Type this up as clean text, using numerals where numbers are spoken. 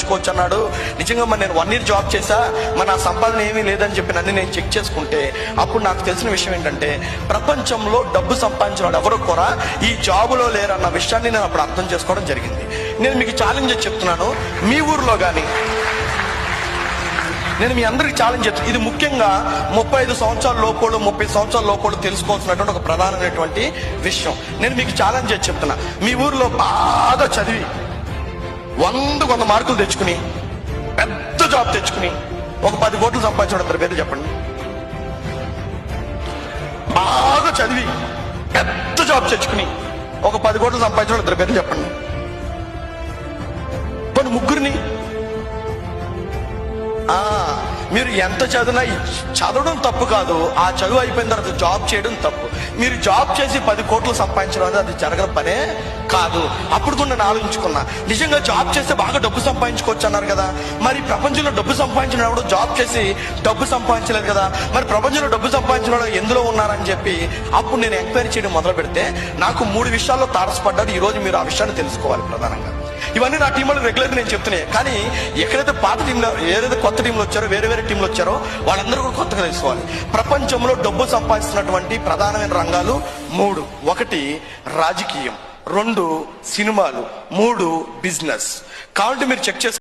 సంపాదించుకోవచ్చు అన్నాడు. నిజంగా మరి నేను 1 year జాబ్ చేశా, మరి నా సంపాదన ఏమీ లేదని చెప్పి నన్ను నేను చెక్ చేసుకుంటే అప్పుడు నాకు తెలిసిన విషయం ఏంటంటే ప్రపంచంలో డబ్బు సంపాదించిన వాడు ఎవరో కూడా ఈ జాబులో లేరన్న విషయాన్ని నేను అప్పుడు అర్థం చేసుకోవడం జరిగింది. నేను మీకు ఛాలెంజ్ చెప్తున్నాను, మీ ఊర్లో కానీ నేను మీ అందరికి ఛాలెంజ్ చేస్తాను. ఇది ముఖ్యంగా 35 సంవత్సరాల లోపల 30 సంవత్సరాల లోపల తెలుసుకోవాల్సినటువంటి ఒక ప్రధానమైనటువంటి విషయం. నేను మీకు ఛాలెంజ్ చేసి చెప్తున్నా, మీ ఊర్లో బాగా చదివి 100 మార్కులు తెచ్చుకుని పెద్ద జాబ్ తెచ్చుకుని ఒక 10 కోట్లు సంపాదించడం ఇద్దరు పేరు చెప్పండి. బాగా చదివి పెద్ద జాబ్ తెచ్చుకుని ఒక 10 కోట్లు సంపాదించడం ఇద్దరు పేరు చెప్పండి. కొన్ని ముగ్గురిని మీరు ఎంత చదివినా చదవడం తప్పు కాదు, ఆ చదువు అయిపోయిన తర్వాత జాబ్ చేయడం తప్పు. మీరు జాబ్ చేసి 10 కోట్లు సంపాదించడం అనేది అది జరగని పనే కాదు. అప్పుడు కూడా నేను ఆలోచించుకున్నా, నిజంగా జాబ్ చేస్తే బాగా డబ్బు సంపాదించుకోవచ్చు అన్నారు కదా, మరి ప్రపంచంలో డబ్బు సంపాదించిన వాడు జాబ్ చేసి డబ్బు సంపాదించలేదు కదా, మరి ప్రపంచంలో డబ్బు సంపాదించిన వాడు ఎందులో ఉన్నారని చెప్పి అప్పుడు నేను ఎంక్వైరీ చేయడం మొదలు పెడితే నాకు 3 విషయాల్లో తారసపడ్డాడు. ఈ రోజు మీరు ఆ విషయాన్ని తెలుసుకోవాలి. ప్రధానంగా ఇవన్నీ నా టీంలో రెగ్యులర్గా నేను చెప్తున్నాయి, కానీ ఎక్కడైతే పాత టీంలో ఏదైతే కొత్త టీంలో వచ్చారో వేరే టీంలో వచ్చారో వాళ్ళందరూ కూడా కొత్తగా తెలుసుకోవాలి. ప్రపంచంలో డబ్బు సంపాదిస్తున్నటువంటి ప్రధానమైన రంగాలు 3. 1 రాజకీయం, 2 సినిమాలు, 3 బిజినెస్. కాబట్టి మీరు చెక్ చేసుకో.